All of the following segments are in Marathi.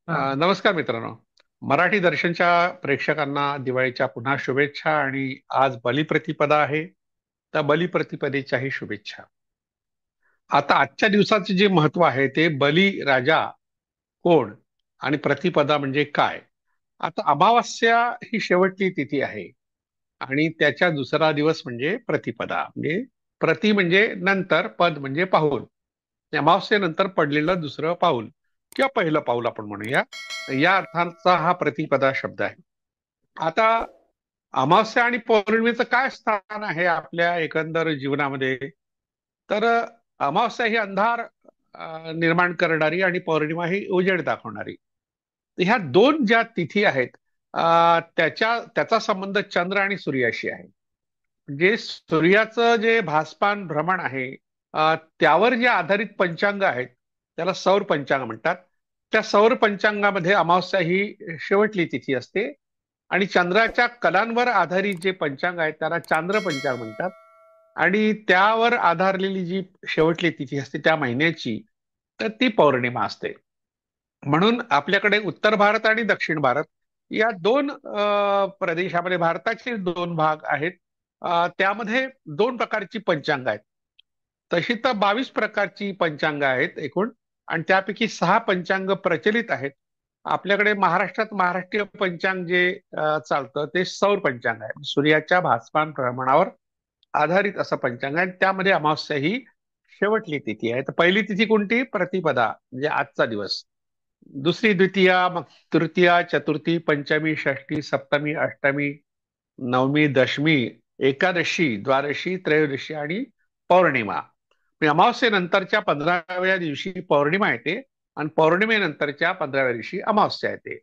हा. नमस्कार मित्रांनो. मराठी दर्शनच्या प्रेक्षकांना दिवाळीच्या पुन्हा शुभेच्छा. आणि आज बलिप्रतिपदा आहे, त्या बलिप्रतिपदेच्याही शुभेच्छा. आता आजच्या दिवसाचे जे महत्व आहे ते बली राजा कोण आणि प्रतिपदा म्हणजे काय. आता अमावास्या ही शेवटची तिथी आहे आणि त्याच्या दुसरा दिवस म्हणजे प्रतिपदा. म्हणजे प्रति म्हणजे नंतर, पद म्हणजे पाऊल. अमावस्येनंतर पडलेलं दुसरं पाऊल किंवा पहिलं पाऊल आपण म्हणूया, या अर्थाचा हा प्रतिपदा शब्द आहे. आता अमावस्या आणि पौर्णिमेचं काय स्थान आहे आपल्या एकंदर जीवनामध्ये. तर अमावस्या ही अंधार निर्माण करणारी आणि पौर्णिमा ही उजेड दाखवणारी. तर ह्या दोन ज्या तिथी आहेत, त्याचा संबंध चंद्र आणि सूर्याशी आहे. जे सूर्याचं जे भासमान भ्रमण आहे, त्यावर जे आधारित पंचांग आहेत त्याला सौर पंचांग म्हणतात. त्या सौर पंचांगामध्ये अमावस्या ही शेवटली तिथी असते आणि चंद्राच्या कलांवर आधारित जे पंचांग आहे त्याला चांद्र पंचांग म्हणतात. आणि त्यावर आधारलेली जी शेवटली तिथी असते त्या महिन्याची, तर ती पौर्णिमा असते. म्हणून आपल्याकडे उत्तर भारत आणि दक्षिण भारत या दोन प्रदेशामध्ये भारताचे दोन भाग आहेत. त्यामध्ये दोन प्रकारची पंचांग आहेत. तशी तर 22 प्रकारची पंचांग आहेत एकूण, आणि त्यापैकी 6 पंचांग प्रचलित आहेत. आपल्याकडे महाराष्ट्रात महाराष्ट्रीय पंचांग जे चालतं ते सौर पंचांग आहे. सूर्याच्या भासमान प्रमाणावर आधारित असं पंचांग आहे. त्यामध्ये अमावस्या ही शेवटली तिथी आहे. तर पहिली तिथी कोणती? प्रतिपदा म्हणजे आजचा दिवस. दुसरी द्वितीया, मग तृतीया, चतुर्थी, पंचमी, षष्ठी, सप्तमी, अष्टमी, नवमी, दशमी, एकादशी, द्वादशी, त्रयोदशी आणि पौर्णिमा. म्हणजे अमावस्येनंतरच्या 15व्या दिवशी पौर्णिमा येते आणि पौर्णिमेनंतरच्या 15व्या दिवशी अमावस्या येते.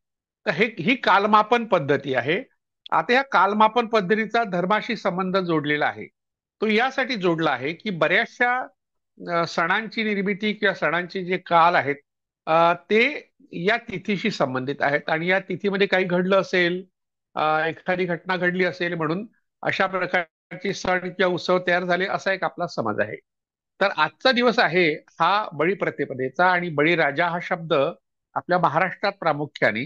तर ही कालमापन पद्धती आहे. आता या कालमापन पद्धतीचा धर्माशी संबंध जोडलेला आहे. तो यासाठी जोडला आहे की बऱ्याचशा सणांची निर्मिती किंवा सणांचे जे काल आहेत, ते या तिथीशी संबंधित आहेत आणि या तिथीमध्ये काही घडलं असेल, एखादी घटना घडली असेल म्हणून अशा प्रकारचे सण किंवा उत्सव तयार झाले, असा एक आपला समज आहे. तर आजचा दिवस आहे हा बळीप्रतिपदेचा. आणि बळीराजा हा शब्द आपल्या महाराष्ट्रात प्रामुख्याने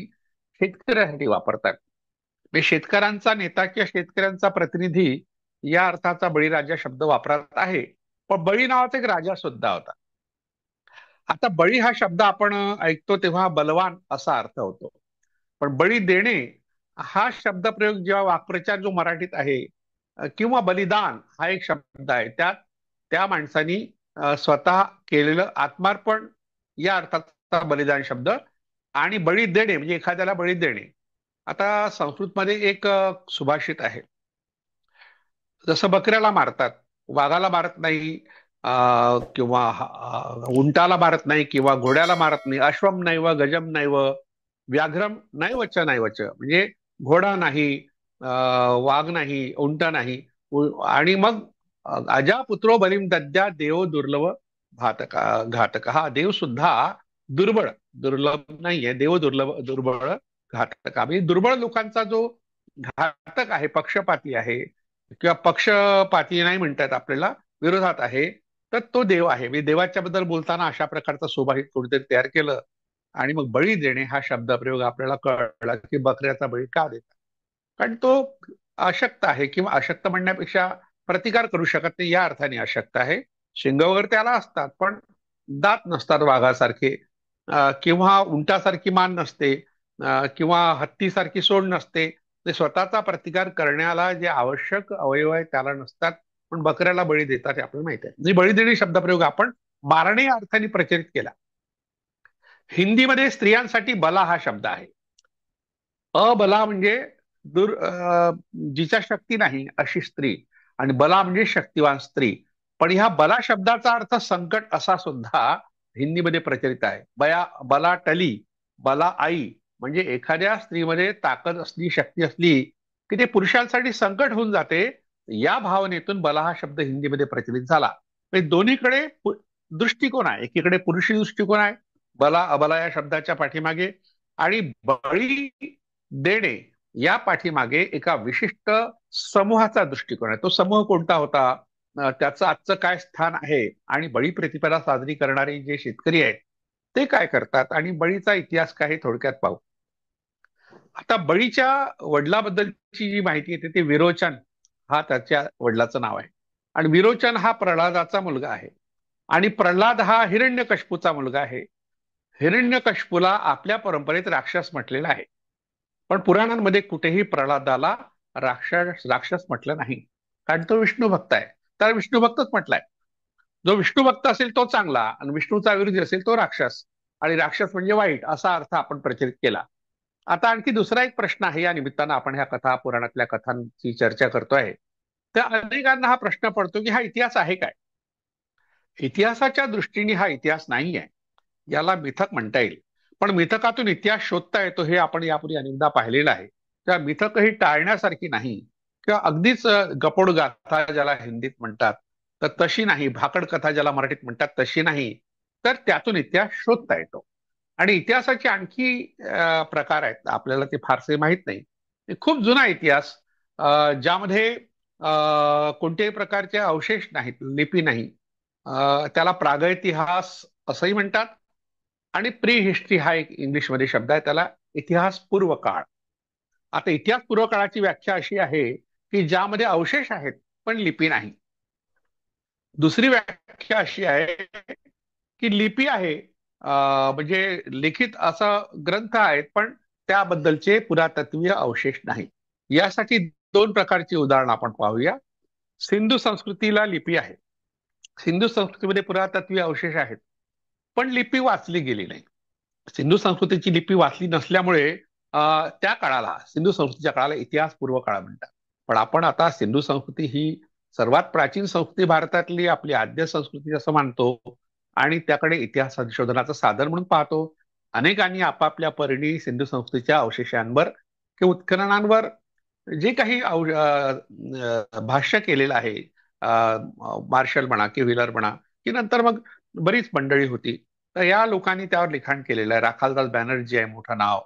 शेतकऱ्यासाठी वापरतात. म्हणजे शेतकऱ्यांचा नेता किंवा शेतकऱ्यांचा प्रतिनिधी या अर्थाचा बळीराजा शब्द वापरत आहे. पण बळी नावाचा एक राजा सुद्धा होता. आता बळी हा शब्द आपण ऐकतो तेव्हा बलवान असा अर्थ होतो. पण बळी देणे हा शब्दप्रयोग जेव्हा वाक्प्रचार जो मराठीत आहे, किंवा बलिदान हा एक शब्द आहे, त्यात त्या माणसानी स्वतः केलेलं आत्मार्पण या अर्थाचा बलिदान शब्द. आणि बळी देणे म्हणजे एखाद्याला बळी देणे. आता संस्कृतमध्ये एक सुभाषित आहे, जसं बकऱ्याला मारतात, वाघाला मारत नाही, किंवा उंटाला मारत नाही, किंवा घोड्याला मारत नाही. अश्वम नैव गजम नैव व्याघ्रम नैवच नैवच, म्हणजे घोडा नाही, वाघ नाही, उंट नाही. आणि मग अजापुत्रो बलिम दद्या देव दुर्लभ घातक. हा देव सुद्धा दुर्बळ, दुर्लभ नाहीये, देव दुर्लभ दुर्बळ घातक. म्हणजे दुर्बळ लोकांचा जो घातक आहे, पक्षपाती आहे, किंवा पक्षपाती नाही म्हणतात आपल्याला, विरोधात आहे, तर तो देव आहे. मी देवाच्या बद्दल बोलताना अशा प्रकारचं सुभाषित कोणीतरी तयार केलं. आणि मग बळी देणे हा शब्दप्रयोग आपल्याला कळला की बकऱ्याचा बळी का देतात. कारण तो अशक्त आहे, किंवा अशक्त म्हणण्यापेक्षा प्रतिकार करू शकत नाही या अर्थाने अशक्त आहे. शिंग वगैरे त्याला असतात पण दात नसतात वाघासारखे, किंवा उंटासारखी मान नसते, किंवा हत्तीसारखी सोंड नसते. ते स्वतःचा प्रतिकार करण्याला जे आवश्यक अवयव आहेत त्याला नसतात, पण बकऱ्याला बळी देतात हे आपल्याला माहिती आहे. म्हणजे बळी देणे शब्दप्रयोग आपण मारणे या अर्थाने प्रचलित केला. हिंदीमध्ये स्त्रियांसाठी बला हा शब्द आहे. अबला म्हणजे जिच्या शक्ती नाही अशी स्त्री, आणि बला म्हणजे शक्तिवान स्त्री. पण ह्या बला शब्दाचा अर्थ संकट असा सुद्धा हिंदीमध्ये प्रचलित आहे. बला टली, बला आई, म्हणजे एखाद्या स्त्रीमध्ये ताकद असली, शक्ती असली की ते पुरुषांसाठी संकट होऊन जाते. या भावनेतून बला हा शब्द हिंदीमध्ये प्रचलित झाला. म्हणजे दोन्हीकडे दृष्टिकोन आहे. एकीकडे पुरुषी दृष्टिकोन आहे बला अबला या शब्दाच्या पाठीमागे, आणि बळी देणे या पाठीमागे एका विशिष्ट समूहाचा दृष्टिकोन आहे. तो समूह कोणता होता, त्याचं आजचं काय स्थान आहे, आणि बळी प्रतिपदा साजरी करणारे जे शेतकरी आहेत ते काय करतात आणि बळीचा इतिहास काय हे थोडक्यात पाहू. आता बळीच्या वडिलाबद्दलची जी माहिती येते ते विरोचन हा त्याच्या वडिलाचं नाव आहे. आणि विरोचन हा प्रल्हादाचा मुलगा आहे. आणि प्रल्हाद हा हिरण्यकश्यपूचा मुलगा आहे. हिरण्यकश्यपूला आपल्या परंपरेत राक्षस म्हटलेला आहे. पण पुराणांमध्ये कुठेही प्रल्हादाला राक्षस राक्षस म्हटलं नाही, कारण तो विष्णू भक्त आहे. तर विष्णू भक्तच म्हटलाय. जो विष्णू भक्त असेल तो चांगला आणि विष्णूचा विरोधी असेल तो राक्षस. आणि राक्षस म्हणजे वाईट असा अर्थ आपण प्रचलित केला. आता आणखी दुसरा एक प्रश्न आहे. या निमित्तानं आपण ह्या कथा पुराणातल्या कथांची चर्चा करतोय. तर अनेकांना हा प्रश्न पडतो की हा इतिहास आहे काय. इतिहासाच्या दृष्टीने हा इतिहास नाही आहे. याला मिथक म्हणता येईल. पण मिथकातून इतिहास शोधता येतो हे आपण यापूर्वी अनेकदा पाहिलेलं आहे. त्या मिथक ही टाळण्यासारखी नाही किंवा अगदीच गपोड गाथा ज्याला हिंदीत म्हणतात तर तशी नाही, भाकड कथा ज्याला मराठीत म्हणतात तशी नाही. तर त्यातून इतिहास शोधता येतो. आणि इतिहासाचे आणखी प्रकार आहेत, आपल्याला ते फारसे माहीत नाही. खूप जुना इतिहास ज्यामध्ये कोणत्याही प्रकारचे अवशेष नाहीत, लिपी नाही. त्याला प्रागैतिहास असंही म्हणतात. आणि प्री हिस्ट्री हा एक इंग्लिशमध्ये शब्द आहे, त्याला इतिहास पूर्व काळ. आता इतिहास पूर्व काळाची व्याख्या अशी आहे की ज्यामध्ये अवशेष आहेत पण लिपी नाही. दुसरी व्याख्या अशी आहे की लिपी आहे, म्हणजे लिखित असा ग्रंथ आहेत पण त्याबद्दलचे पुरातत्वीय अवशेष नाही. यासाठी दोन प्रकारची उदाहरणं आपण पाहूया. सिंधू संस्कृतीला लिपी आहे. सिंधू संस्कृतीमध्ये पुरातत्वीय अवशेष आहेत पण लिपी वाचली गेली नाही. सिंधू संस्कृतीची लिपी वाचली नसल्यामुळे त्या काळाला, सिंधू संस्कृतीच्या काळाला इतिहास पूर्व काळ म्हणतात. पण आपण आता सिंधू संस्कृती ही सर्वात प्राचीन संस्कृती भारतातली आपली आद्य संस्कृती असं मानतो आणि त्याकडे इतिहास संशोधनाचं साधन म्हणून पाहतो. अनेकांनी आपापल्या परीने सिंधू संस्कृतीच्या अवशेषांवर किंवा उत्खननांवर जे काही भाष्य केलेलं आहे, मार्शल म्हणा की व्हीलर म्हणा की नंतर मग बरीच मंडळी होती, तर या लोकांनी त्यावर लिखाण केलेलं आहे. राखालदास बॅनर्जी आहे मोठं नाव,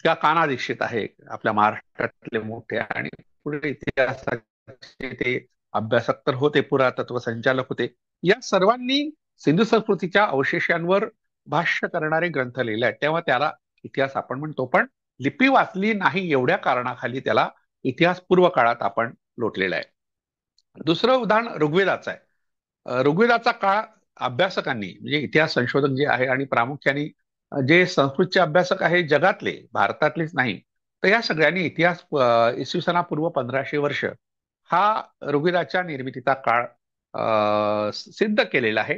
किंवा काना दीक्षित आहे आपल्या महाराष्ट्रातले मोठे, आणि पुढे इतिहासाचे ते अभ्यासक तर होते, पुरातत्व संचालक होते. या सर्वांनी सिंधू संस्कृतीच्या अवशेषांवर भाष्य करणारे ग्रंथ लिहिले आहेत. तेव्हा त्याला इतिहास आपण म्हणतो. पण लिपी वाचली नाही एवढ्या कारणाखाली त्याला इतिहास पूर्व काळात आपण लोटलेला आहे. दुसरं उदाहरण ऋग्वेदाचं आहे. ऋग्वेदाचा काळ अभ्यासकांनी, म्हणजे इतिहास संशोधक जे आहे आणि प्रामुख्याने जे संस्कृतचे अभ्यासक आहे जगातले, भारतातलेच नाही, तर या सगळ्यांनी इतिहास इसवी सनापूर्व 1500 वर्ष हा ऋग्वेदाच्या निर्मितीचा काळ सिद्ध केलेला आहे.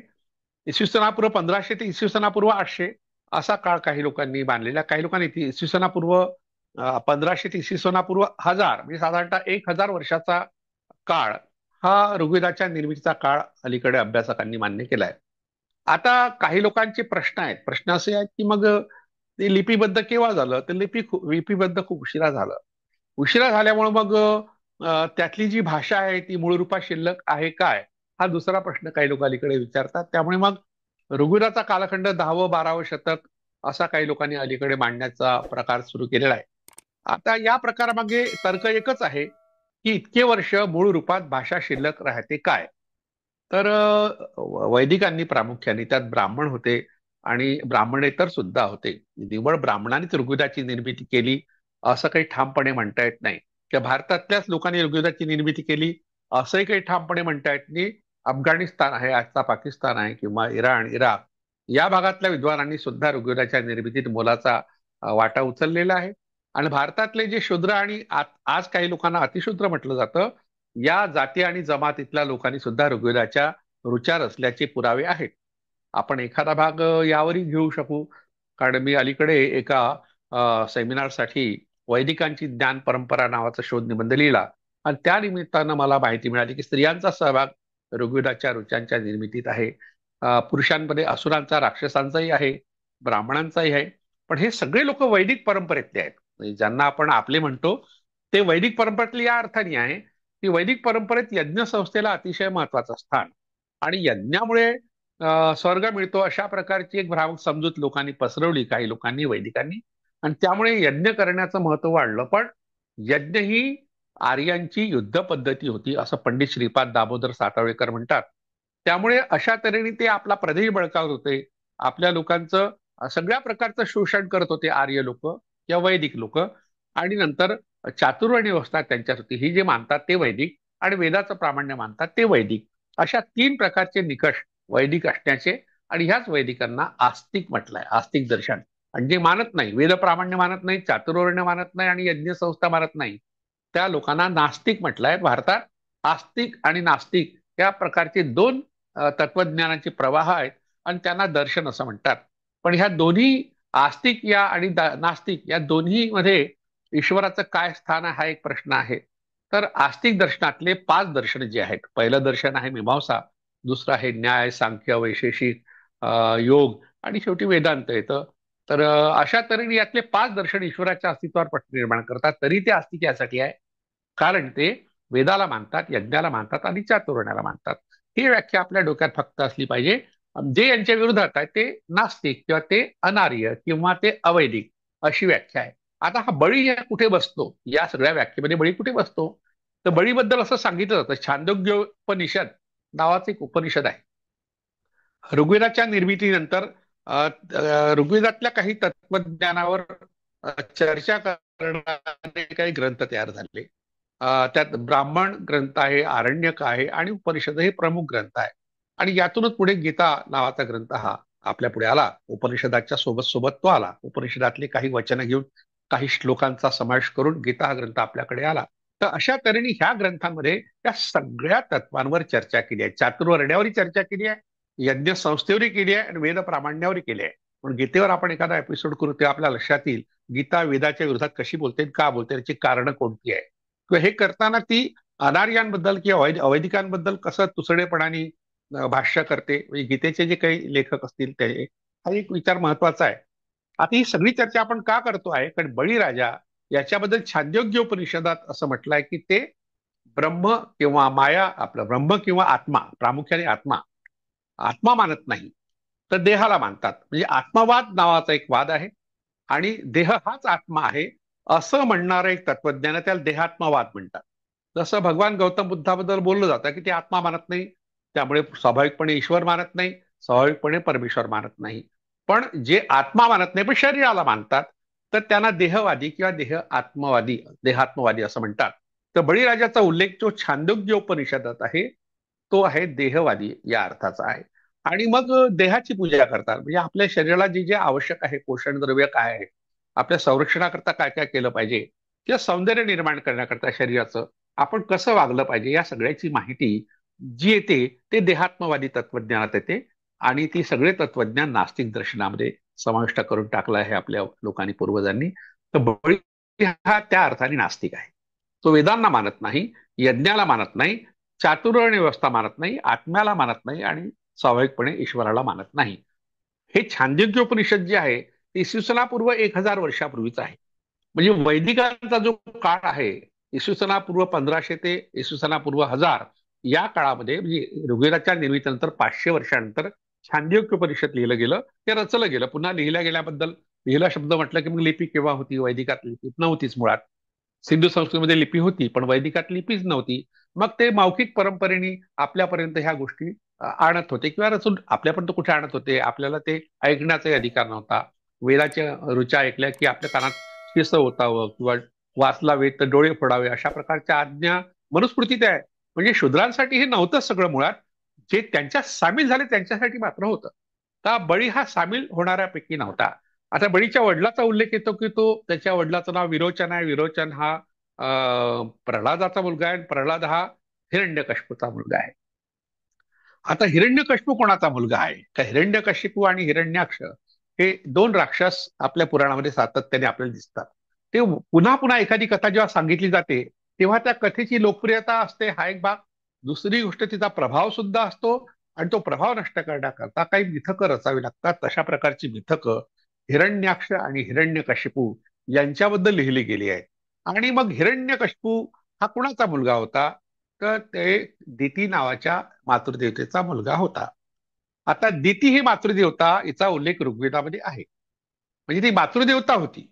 इसवी सनापूर्व 1500 ते इसवी सनापूर्व 800 असा काळ काही लोकांनी मानलेला. काही लोकांनी इसवी सनापूर्व 1500 ते इसवी सनापूर्व 1000, म्हणजे साधारणतः 1000 वर्षाचा काळ हा ऋग्वेदाच्या निर्मितीचा काळ अलीकडे अभ्यासकांनी मान्य केलाय. आता काही लोकांचे प्रश्न आहेत. प्रश्न असे आहेत की मग ते लिपिबद्ध केव्हा झालं, तर लिपिबद्ध खूप उशिरा झालं. उशिरा झाल्यामुळे मग त्यातली जी भाषा आहे ती मूळ रूपात शिल्लक आहे काय, हा दुसरा प्रश्न काही लोक अलीकडे विचारतात. त्यामुळे मग ऋग्वेदाचा कालखंड 10व-12व शतक असा काही लोकांनी अलीकडे मांडण्याचा प्रकार सुरू केलेला आहे. आता या प्रकारामागे तर्क एकच आहे की इतके वर्ष मूळ रूपात भाषा शिल्लक राहते काय. तर वैदिकांनी प्रामुख्याने, त्यात ब्राह्मण होते आणि ब्राह्मणेतर सुद्धा होते, निव्वळ ब्राह्मणांनीच ऋग्वेदाची निर्मिती केली असं काही ठामपणे म्हणता येत नाही. किंवा भारतातल्याच लोकांनी ऋग्वेदाची निर्मिती केली असंही काही ठामपणे म्हणता येत नाही. अफगाणिस्तान आहे, आजचा पाकिस्तान आहे, किंवा इराण, इराक या भागातल्या विद्वानांनी सुद्धा ऋग्वेदाच्या निर्मितीत मोलाचा वाटा उचललेला आहे. आणि भारतातले जे शूद्र आणि आज काही लोकांना अतिशूद्र म्हटलं जातं, या जाती आणि जमातीतल्या लोकांनी सुद्धा ऋग्वेदाच्या ऋचा रचल्याचे पुरावे आहेत. आपण एखादा भाग यावरही घेऊ शकू, कारण मी अलीकडे एका सेमिनारसाठी वैदिकांची ज्ञान परंपरा नावाचा शोध निबंध लिहिला आणि त्या निमित्तानं मला माहिती मिळाली की स्त्रियांचा सहभाग ऋग्वेदाच्या ऋचांच्या निर्मितीत आहे. पुरुषांमध्ये असुरांचा, राक्षसांचाही आहे, ब्राह्मणांचाही आहे. पण हे सगळे लोक वैदिक परंपरेतले आहेत. म्हणजे ज्यांना आपण आपले म्हणतो ते वैदिक परंपरेतले या अर्थाने आहे की वैदिक परंपरेत यज्ञ संस्थेला अतिशय महत्वाचं स्थान, आणि यज्ञामुळे स्वर्ग मिळतो अशा प्रकारची एक भ्रामक समजूत लोकांनी पसरवली, काही लोकांनी, वैदिकांनी. आणि त्यामुळे यज्ञ करण्याचं महत्व वाढलं. पण यज्ञ ही आर्यांची युद्ध पद्धती होती असं पंडित श्रीपाद दामोदर सातवळेकर म्हणतात. त्यामुळे अशा तऱ्हेने ते आपला प्रदेश बळकावत होते, आपल्या लोकांचं सगळ्या प्रकारचं शोषण करत होते आर्य लोक किंवा वैदिक लोक. आणि नंतर चातुर्वर्णी व्यवस्था त्यांच्यात होती, ही जे मानतात ते वैदिक आणि वेदाचं प्रामाण्य मानतात ते वैदिक. अशा 3 प्रकारचे निकष वैदिक असण्याचे. आणि ह्याच वैदिकांना आस्तिक म्हटलंय, आस्तिक दर्शन. आणि जे मानत नाही, वेद प्रामाण्य मानत नाही, चातुर्वर्ण्य मानत नाही आणि यज्ञ संस्था मानत नाही, त्या लोकांना नास्तिक म्हटलंय. भारतात आस्तिक आणि नास्तिक या प्रकारचे 2 तत्वज्ञानाचे प्रवाह आहेत आणि त्यांना दर्शन असं म्हणतात. पण ह्या दोन्ही आस्तिक या आणि नास्तिक या दोन्ही मध्ये ईश्वराचं काय स्थान आहे हा एक प्रश्न आहे. तर आस्तिक दर्शनातले 5 दर्शन जे आहेत, पहिलं दर्शन आहे मीमांसा, दुसरं आहे न्याय, सांख्य, वैशेषिक, योग आणि शेवटी वेदांत येतं. तर अशा तऱ्हेने यातले 5 दर्शन ईश्वराच्या अस्तित्वावर प्रश्न निर्माण करतात. तरी ते आस्तिक यासाठी आहे कारण ते वेदाला मानतात, यज्ञाला मानतात आणि चातुर्वर्ण्याला मानतात. ही व्याख्या आपल्या डोक्यात फक्त असली पाहिजे. जे यांच्या विरोधात आहे ते नास्तिक किंवा ते अनार्य किंवा ते अवैदिक अशी व्याख्या आहे. आता हा बळी कुठे बसतो या सगळ्या व्याख्येमध्ये? बळी कुठे बसतो? तर बळीबद्दल असं सांगितलं जातं, छांदोग्योपनिषद नावाचं एक उपनिषद आहे. ऋग्वेदाच्या निर्मितीनंतर ऋग्वेदातल्या काही तत्वज्ञानावर चर्चा करणारे काही ग्रंथ तयार झाले. त्यात ब्राह्मण ग्रंथ आहे, आरण्यक आहे आणि उपनिषद हे प्रमुख ग्रंथ आहे. आणि यातूनच पुढे गीता नावाचा ग्रंथ हा आपल्या पुढे आला. उपनिषदाच्या सोबत सोबत तो आला. उपनिषदातले काही वचनं घेऊन काही श्लोकांचा समावेश करून गीता हा ग्रंथ आपल्याकडे आला. तर अशा तऱ्हेने ह्या ग्रंथांमध्ये या सगळ्या तत्वांवर चर्चा केली आहे. चातुर्वर्ण्यावरही चर्चा केली आहे, यज्ञ संस्थेवरही केली आहे आणि वेद प्रामाण्यावरही केली आहे. पण गीतेवर आपण एखादा एपिसोड करू तेव्हा आपल्या लक्षात येईल गीता वेदाच्या विरोधात कशी बोलते, का बोलते, त्याची कारणं कोणती आहे. किंवा हे करताना ती अनार्यांबद्दल किंवा अवैदिकांबद्दल कसं तुसडेपणाने भाष्य करते. म्हणजे गीतेचे जे काही लेखक असतील ते, हा एक विचार महत्वाचा आहे. आता ही सगळी चर्चा आपण का करतो आहे? कारण बळीराजा याच्याबद्दल छांदोग्य उपनिषदात असं म्हटलंय की ते ब्रह्म किंवा माया, आपलं ब्रह्म किंवा आत्मा, प्रामुख्याने आत्मा, आत्मा मानत नाही, तर देहाला मानतात. म्हणजे आत्मवाद नावाचा एक वाद आहे आणि देह हाच आत्मा आहे असं म्हणणारं एक तत्वज्ञान आहे, त्याला देहात्मवाद म्हणतात. जसं भगवान गौतम बुद्धाबद्दल बोललं जातं की ते आत्मा मानत नाही, त्यामुळे स्वाभाविकपणे ईश्वर मानत नाही, स्वाभाविकपणे परमेश्वर मानत नाही. पण जे आत्मा मानत नाही पण शरीराला मानतात, तर त्यांना देहवादी किंवा आत्मवादी, देहात्मवादी असं म्हणतात. तर बळीराजाचा उल्लेख जो छांदोग्योपनिषदात आहे तो आहे देहवादी या अर्थाचा आहे. आणि मग देहाची पूजा करतात. म्हणजे आपल्या शरीराला जे जे आवश्यक आहे, पोषण द्रव्य काय आहे, आपल्या संरक्षणाकरता काय काय केलं पाहिजे, किंवा सौंदर्य निर्माण करण्याकरता शरीराचं आपण कसं वागलं पाहिजे, या सगळ्याची माहिती जी येते ते देहात्मवादी तत्वज्ञानात येते. आणि ती सगळे तत्वज्ञान नास्तिक दर्शनामध्ये समाविष्ट करून टाकलं आहे आपल्या लोकांनी, पूर्वजांनी. तर बळी हा त्या अर्थाने नास्तिक आहे. तो वेदांना मानत नाही, यज्ञाला मानत नाही, चातुर्वर्ण व्यवस्था मानत नाही, आत्म्याला मानत नाही आणि स्वाभाविकपणे ईश्वराला मानत नाही. हे छांदोग्योपनिषद जे आहे ते इसवीसनापूर्व 1000 वर्षापूर्वीच आहे. म्हणजे वैदिकांचा जो काळ आहे, इसवीसनापूर्व 1500 ते इसवीसनापूर्व 1000 या काळामध्ये, म्हणजे ऋग्वेदाच्या निर्मितीनंतर 500 वर्षानंतर छांदोग्योपनिषद लिहिलं गेलं, ते रचलं गेलं. पुन्हा लिहिल्या गेल्याबद्दल, लिहिला शब्द म्हटलं की मग लिपी केव्हा होती? वैदिकात लिपी नव्हतीच मुळात. सिंधू संस्कृतीमध्ये लिपी होती पण वैदिकात लिपीच नव्हती. मग ते मौखिक परंपरेने आपल्यापर्यंत ह्या गोष्टी आणत होते किंवा रचून आपल्यापर्यंत कुठे आणत होते. आपल्याला ते ऐकण्याचाही अधिकार नव्हता. वेदाच्या ऋचा ऐकल्या की आपल्या कानात शिस ओतावं किंवा वाचला वेद तर डोळे फोडावे, अशा प्रकारच्या आज्ञा मनुस्मृतीत आहे. म्हणजे शूद्रांसाठी हे नव्हतं सगळं मुळात. जे त्यांच्या सामील झाले त्यांच्यासाठी मात्र होतं. का बळी हा सामील होणाऱ्यापैकी नव्हता. आता बळीच्या वडिलाचा उल्लेख येतो की तो, त्याच्या वडिलाचं नाव विरोचन आहे. विरोचन हा प्रल्हादाचा मुलगा आहे. प्रल्हाद हा हिरण्यकश्यपूचा मुलगा आहे. आता हिरण्यकश्यपू कोणाचा मुलगा आहे? का हिरण्यकश्यपू आणि हिरण्याक्ष हे 2 राक्षस आपल्या पुराणामध्ये सातत्याने आपल्याला दिसतात. ते पुन्हा पुन्हा एखादी कथा जेव्हा सांगितली जाते तेव्हा त्या कथेची लोकप्रियता असते, हा एक भाग. दुसरी गोष्ट तिचा प्रभाव सुद्धा असतो. आणि तो प्रभाव नष्ट करण्याकरता काही मिथकं रचावी लागतात. तशा प्रकारची मिथकं हिरण्याक्ष आणि हिरण्यकश्यपू यांच्याबद्दल लिहिली गेली आहेत. आणि मग हिरण्यकश्यपू हा कुणाचा मुलगा होता? तर ते दिती नावाच्या मातृदेवतेचा मुलगा होता. आता दिती ही मातृदेवता, हिचा उल्लेख ऋग्वेदामध्ये आहे. म्हणजे ती मातृदेवता होती.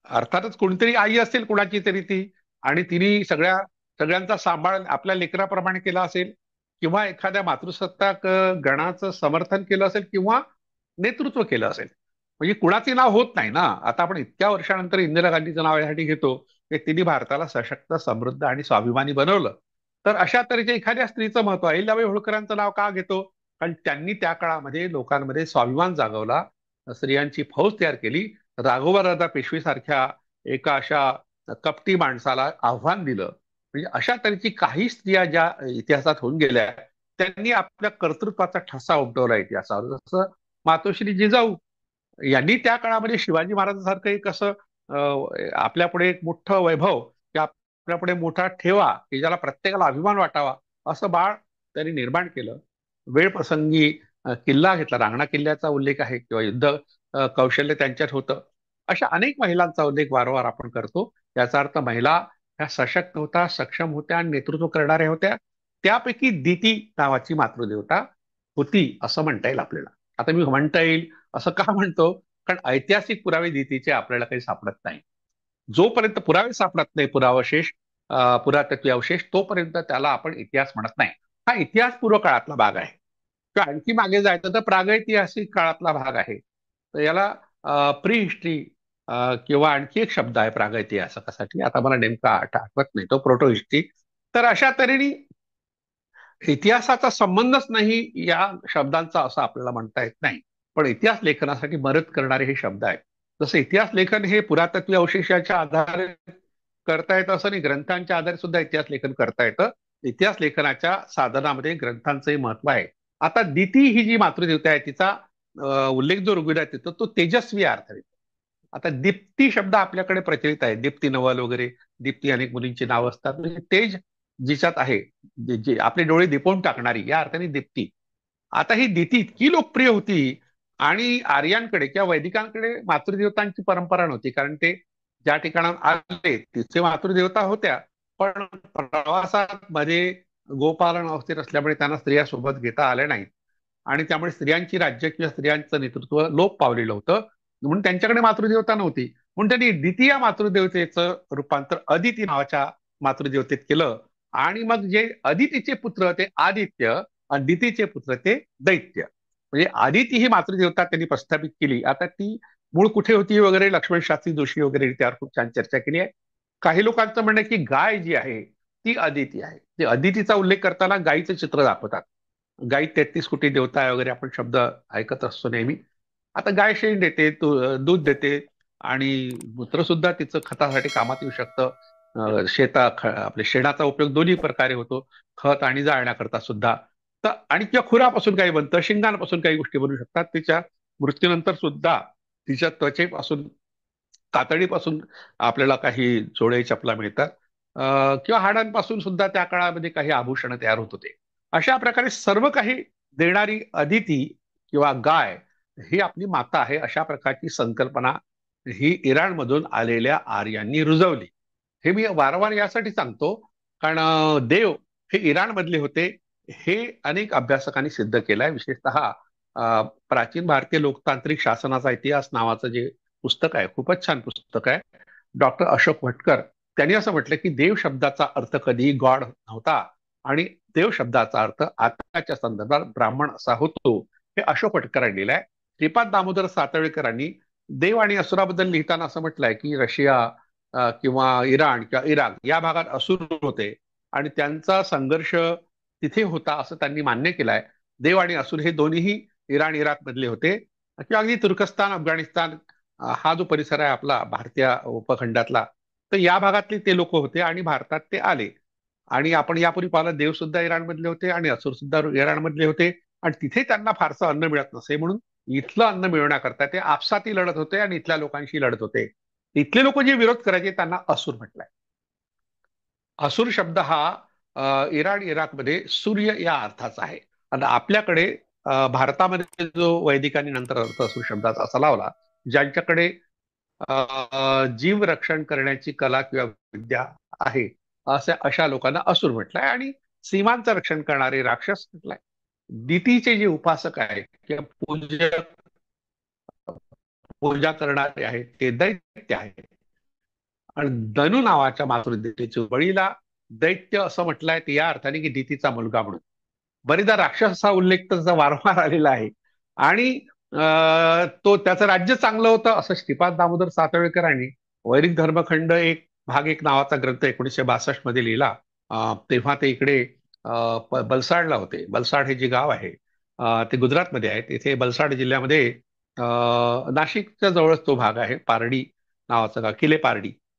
अर्थातच कोणीतरी आई असेल कुणाची तरी ती, आणि तिने सगळ्यांचा सांभाळ आपल्या लेकराप्रमाणे केला असेल, किंवा एखाद्या मातृसत्ताक गणाचं समर्थन केलं असेल किंवा नेतृत्व केलं असेल. म्हणजे कुणाचे नाव होत नाही ना. आता आपण इतक्या वर्षानंतर इंदिरा गांधीचं नाव यासाठी घेतो की तिने भारताला सशक्त, समृद्ध आणि स्वाभिमानी बनवलं. तर अशा तऱ्हेच्या एखाद्या स्त्रीचं महत्व, अहिल्याबाई होळकरांचं नाव का घेतो? कारण त्यांनी त्या काळामध्ये लोकांमध्ये स्वाभिमान जागवला, स्त्रियांची फौज तयार केली, राघोबा पेशवे सारख्या एका अशा कपटी माणसाला आव्हान दिलं. म्हणजे अशा तऱ्हेची काही स्त्रिया ज्या इतिहासात होऊन गेल्या, त्यांनी आपल्या कर्तृत्वाचा ठसा उमटवला इतिहासावर. जसं मातोश्री जिजाऊ यांनी त्या काळामध्ये शिवाजी महाराजांसारखं एक असं आपल्यापुढे एक मोठं वैभव, की आपल्यापुढे मोठा ठेवा, की ज्याला प्रत्येकाला अभिमान वाटावा, असं बाळ त्यांनी निर्माण केलं. वेळ प्रसंगी किल्ला घेतला, रांगणा किल्ल्याचा उल्लेख आहे, किंवा युद्ध कौशल्य त्यांच्यात होतं. अशा अनेक महिलांचा उल्लेख वारंवार आपण करतो. याचा अर्थ महिला ह्या सशक्त होत्या, सक्षम होत्या आणि नेतृत्व करणाऱ्या होत्या. त्यापैकी दिती नावाची मातृदेवता होती असं म्हणता येईल आपल्याला. आता मी म्हणता येईल असं का म्हणतो? कारण ऐतिहासिक पुरावे दितीचे आपल्याला काही सापडत नाही. जोपर्यंत पुरावे सापडत नाही, पुरावशेष, पुरातत्वीय अवशेष, तोपर्यंत त्याला आपण इतिहास म्हणत नाही. हा इतिहास पूर्व काळातला भाग आहे. किंवा आणखी मागे जायचं तर प्रागैतिहासिक काळातला भाग आहे. तर याला प्री हिस्ट्री किंवा आणखी एक शब्द आहे प्रागैतिहासिकासाठी, आता मला नेमका आठवत नाही, तो प्रोटो हिस्ट्री. तर अशा तऱ्हेने इतिहासाचा संबंधच नाही या शब्दांचा असं आपल्याला म्हणता येत नाही. पण इतिहास लेखनासाठी मदत करणारे हे शब्द आहेत. जसं इतिहास लेखन हे पुरातत्वीय अवशेषाच्या आधारे करता येतं असं नाही, ग्रंथांच्या आधारे सुद्धा इतिहास लेखन करता येतं. इतिहास लेखनाच्या साधनामध्ये ग्रंथांचंही महत्व आहे. आता दिती ही जी मातृदेवता आहे, तिचा उल्लेख जो ऋग्वेदात येतो तो तेजस्वी अर्थ आहे. आता दीप्ती शब्द आपल्याकडे प्रचलित आहे, दीप्ती नवल वगैरे, दीप्ती अनेक मुलींची नाव असतात. म्हणजे तेज जिच्यात आहे, जे आपले डोळे दिपवून टाकणारी, या अर्थाने दीप्ती. आता ही दिती इतकी लोकप्रिय होती, आणि आर्यांकडे किंवा वैदिकांकडे मातृदेवतांची परंपरा नव्हती, कारण ते ज्या ठिकाणात आले तिथे मातृदेवता होत्या, पण प्रवासात मध्ये गोपालन अवस्थेत असल्यामुळे त्यांना स्त्रिया सोबत घेता आल्या नाहीत, आणि त्यामुळे स्त्रियांची राज्य किंवा स्त्रियांचं नेतृत्व लोप पावलेलं होतं. म्हणून त्यांच्याकडे मातृदेवता नव्हती. म्हणून त्यांनी द्वितीय मातृदेवतेचं रूपांतर अदिती नावाच्या मातृदेवतेत केलं. आणि मग जे अदितीचे पुत्र ते आदित्य, आणि दितीचे पुत्र ते दैत्य. म्हणजे आदिती ही मातृदेवता त्यांनी प्रस्थापित केली. आता ती मूळ कुठे होती वगैरे, लक्ष्मण शास्त्री जोशी वगैरे त्यावर खूप छान चर्चा केली आहे. काही लोकांचं म्हणणं आहे की गाय जी आहे ती अदिती आहे. ते अदितीचा उल्लेख करताना गायीचं चित्र दाखवतात. गाई 33 कोटी देवता आहे वगैरे आपण शब्द ऐकत असतो नेहमी. आता गाय शेण देते, दूध देते, आणि मूत्र सुद्धा तिचं खतासाठी कामात येऊ शकतं. आपल्या शेणाचा उपयोग दोन्ही प्रकारे होतो, खत आणि जाळण्याकरता सुद्धा. तर आणि किंवा खुरापासून काही बनतं, शिंगांपासून काही गोष्टी बनू शकतात. तिच्या मृत्यूनंतर सुद्धा तिच्या त्वचेपासून, कातडीपासून आपल्याला काही जोडे चपला मिळतात. किंवा हाडांपासून सुद्धा त्या काळामध्ये काही आभूषणं तयार होत होते. अशा प्रकारे सर्व काही देणारी अदिती किंवा गाय ही आपली माता आहे, अशा प्रकारची संकल्पना ही इराणमधून आलेल्या आर्यांनी रुजवली. हे मी वारंवार यासाठी सांगतो, कारण देव हे इराणमधले होते, हे अनेक अभ्यासकांनी सिद्ध केलंय. विशेषतः प्राचीन भारतीय लोकतांत्रिक शासनाचा इतिहास नावाचं जे पुस्तक आहे, खूपच छान पुस्तक आहे, डॉक्टर अशोक भटकर, त्यांनी असं म्हटलं की देव शब्दाचा अर्थ कधीही गॉड नव्हता, आणि देव शब्दाचा अर्थ आत्म्याच्या संदर्भात ब्राह्मण असा होतो. हे अशोक भटकरांनी लिहिलंय. श्रीपाद दामोदर सातळेकरांनी देव आणि असुराबद्दल लिहिताना असं म्हटलंय की रशिया किंवा इराण किंवा इराक या भागात असुर होते, आणि त्यांचा संघर्ष तिथे होता असं त्यांनी मान्य केलंय. देव आणि असुर हे दोन्हीही इराण इराक मधले होते, किंवा अगदी तुर्कस्तान, अफगाणिस्तान हा जो परिसर आहे आपला भारतीय उपखंडातला, तर या भागातले ते लोक होते आणि भारतात ते आले. आणि आपण यापूर्वी पाहिलं, देव सुद्धा इराणमधले होते आणि असुर सुद्धा इराणमधले होते, आणि तिथे त्यांना फारसं अन्न मिळत नसे, म्हणून इथलं अन्न मिळवण्याकरता ते आपसाती लढत होते आणि इथल्या लोकांशी लढत होते. इथले लोक जे विरोध करायचे त्यांना असुर म्हटलंय. असुर शब्द हा इराण इराकमध्ये सूर्य या अर्थाचा आहे. आणि आपल्याकडे भारतामध्ये जो वैदिकांनी नंतर अर्थ असुर शब्दाचा असा लावला, ज्यांच्याकडे जीव रक्षण करण्याची कला किंवा विद्या आहे, अशा लोकांना असुर म्हटलंय, आणि सीमांचं रक्षण करणारे राक्षस म्हटलंय. दितीचे जे उपासक आहेत किंवा पूजा करणारे आहेत ते दैत्य आहेत. आणि धनु नावाच्या मातृदेवतेच्या बळीला दैत्य असं म्हटलंय, ते या अर्थाने की दितीचा मुलगा म्हणून. बरेचदा राक्षसाचा उल्लेख तर वारंवार आलेला आहे. आणि तो त्याचं राज्य चांगलं होतं असं श्रीपाद दामोदर सातवळेकरांनी वैदिक धर्मखंड एक भाग एक नावाचा ग्रंथ 1962 मध्ये लिहिला. तेव्हा ते इकडे बलसाडला होते. बलसाड हे जे गाव आहे ते गुजरातमध्ये आहे. तिथे बलसाड जिल्ह्यामध्ये नाशिकच्या जवळच तो भाग आहे. पारडी नावाचं गाव,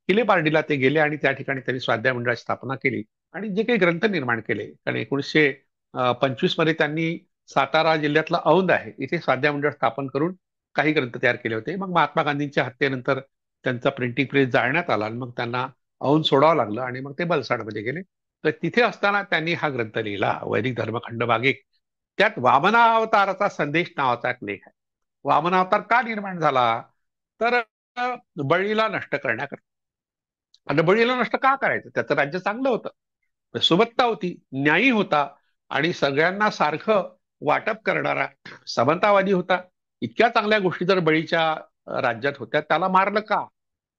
किले पारडीला ते गेले आणि त्या ठिकाणी त्यांनी स्वाध्याय मंडळाची स्थापना केली आणि जे काही ग्रंथ निर्माण केले. कारण 1925 मध्ये त्यांनी सातारा जिल्ह्यातला औंध आहे इथे स्वाध्याय मंडळ स्थापन करून काही ग्रंथ तयार केले होते. मग महात्मा गांधींच्या हत्येनंतर त्यांचा प्रिंटिंग प्रेस जाळण्यात आला आणि मग त्यांना औंध सोडावं लागलं आणि मग ते बलसाडमध्ये गेले. तर तिथे असताना त्यांनी हा ग्रंथ लिहिला, वैदिक धर्मखंड भाग एक. त्यात वामनावताराचा संदेश नावाचा एक लेख आहे. वामनावतार का निर्माण झाला? तर बळीला नष्ट करण्याकरता. आणि बळीला नष्ट का करायचं? त्याचं राज्य चांगलं होतं, सुबत्ता होती, न्यायी होता आणि सगळ्यांना सारखं वाटप करणारा समतावादी होता. इतक्या चांगल्या गोष्टी जर बळीच्या राज्यात होत्या, त्याला मारलं का?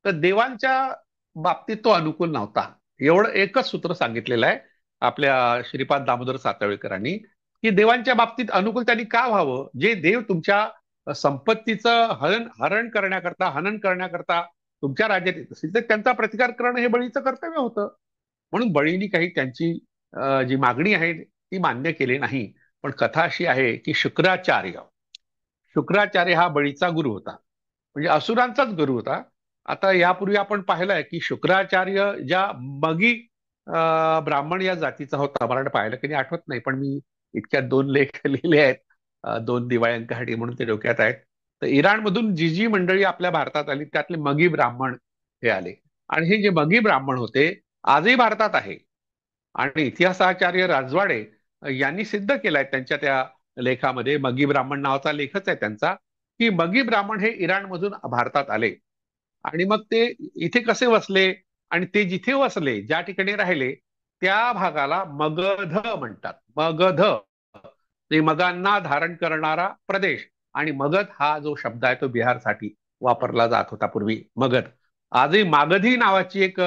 तर देवांच्या बाबतीत तो अनुकूल नव्हता. एवढं एकच सूत्र सांगितलेलं आहे आपल्या श्रीपाद दामोदर सातवळेकरांनी, की देवांच्या बाबतीत अनुकूल त्यांनी का व्हावं? जे देव तुमच्या संपत्तीचं हरण करण्याकरता, हनन करण्याकरता तुमच्या राज्यात येत असतील तर त्यांचा प्रतिकार करणं हे बळीचं कर्तव्य होतं. म्हणून बळीनी काही त्यांची जी मागणी आहे ती मान्य केली नाही. पण कथा अशी आहे की शुक्राचार्य हा बळीचा गुरु होता, म्हणजे असुरांचाच गुरु होता. आता यापूर्वी आपण पाहिलंय की शुक्राचार्य ज्या मगी ब्राह्मण या जातीचा होता. मला पाहिलं की नाही आठवत नाही, पण मी इतक्यात 2 लेख लिहिले आहेत. 2 दिवाळी म्हणून ते डोक्यात आहेत. तर इराणमधून जी जी मंडळी आपल्या भारतात आली त्यातले मगी ब्राह्मण हे आले आणि हे जे मगी ब्राह्मण होते आजही भारतात आहे. आणि इतिहासाचार्य राजवाडे यांनी सिद्ध केलंय त्यांच्या त्या लेखामध्ये, मगी ब्राह्मण नावाचा लेखच आहे त्यांचा, की मगी ब्राह्मण हे इराणमधून भारतात आले आणि मग ते इथे कसे वसले आणि ते जिथे वसले, ज्या ठिकाणी राहिले त्या भागाला मगध म्हणतात. मगध ते मगांना धारण करणारा प्रदेश. आणि मगध हा जो शब्द आहे तो बिहारसाठी वापरला जात होता पूर्वी, मगध. आजही मागधी नावाची एक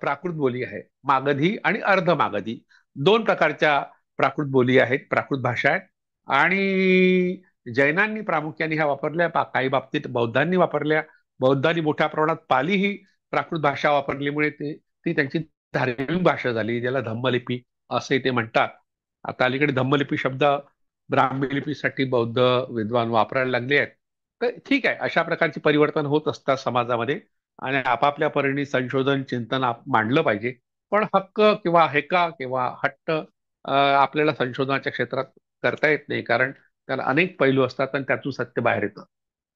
प्राकृत बोली आहे. मागधी आणि अर्ध मागधी 2 प्रकारच्या प्राकृत बोली आहेत, प्राकृत भाषा आहेत. आणि जैनांनी प्रामुख्याने ह्या वापरल्या, काही बाबतीत बौद्धांनी वापरल्या. बौद्धांनी मोठ्या प्रमाणात पाली ही प्राकृत भाषा वापरल्यामुळे ती त्यांची धार्मिक भाषा झाली, ज्याला धम्मलिपी असे ते म्हणतात. आता अलीकडे धम्मलिपी शब्द ब्राह्मी लिपीसाठी बौद्ध विद्वान वापरायला लागले आहेत. तर ठीक आहे, अशा प्रकारचे परिवर्तन होत असतात समाजामध्ये आणि आपापल्या परीने संशोधन चिंतन मांडलं पाहिजे. पण हक्क किंवा हेका किंवा हट्ट आपल्याला संशोधनाच्या क्षेत्रात करता येत नाही, कारण त्याला अनेक पैलू असतात आणि त्यातून सत्य बाहेर येतं.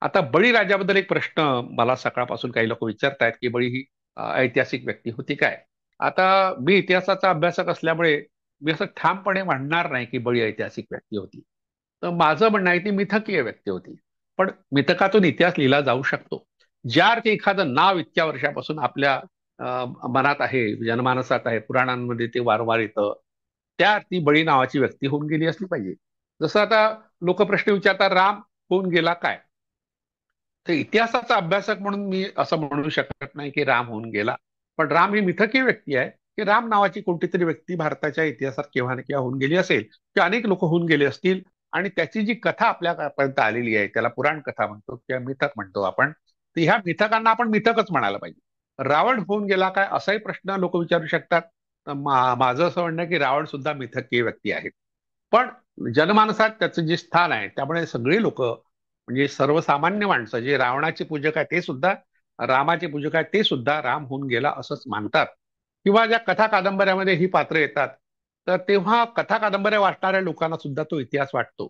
आता बळीराजाबद्दल एक प्रश्न मला सकाळपासून काही लोक विचारतायत की बळी ही ऐतिहासिक व्यक्ती होती काय? आता मी इतिहासाचा अभ्यासक असल्यामुळे मी असं ठामपणे म्हणणार नाही की बळी ऐतिहासिक व्यक्ती होती. तर माझं म्हणणं आहे ती मिथकीय व्यक्ती होती. पण मिथकातून इतिहास लिहिला जाऊ शकतो. ज्या अर्थी एखादं नाव इतक्या वर्षापासून आपल्या मनात आहे, जनमानसात आहे, पुराणांमध्ये ते वारंवार येतं, त्या अर्थी बळी नावाची व्यक्ती होऊन गेली असली पाहिजे. जसं आता लोक प्रश्न विचारतात राम होऊन गेला काय? तर इतिहासाचा अभ्यासक म्हणून मी असं म्हणू शकत नाही की राम होऊन गेला. पण राम ही मिथकीय व्यक्ती आहे की राम नावाची कोणती तरी व्यक्ती भारताच्या इतिहासात केव्हा ना केव्हा होऊन गेली असेल किंवा अनेक लोक होऊन गेले असतील. आणि त्याची जी कथा आपल्यापर्यंत आलेली आहे त्याला पुराण कथा म्हणतो किंवा मिथक म्हणतो आपण. तर ह्या मिथकांना आपण मिथकच म्हणायला पाहिजे. रावण होऊन गेला काय असाही प्रश्न लोक विचारू शकतात. तर माझं असं म्हणणं आहे की रावण सुद्धा मिथकीय व्यक्ती आहे. पण जनमानसात त्याचं जे स्थान आहे त्यामुळे सगळी लोक, म्हणजे सर्वसामान्य माणसं जे रावणाचे पूजक आहे ते सुद्धा, रामाचे पूजक आहे ते सुद्धा राम होऊन गेला असंच मानतात. किंवा ज्या कथा कादंबऱ्यामध्ये ही पात्र येतात तर तेव्हा कथा कादंबऱ्या वाचणाऱ्या लोकांना सुद्धा तो इतिहास वाटतो.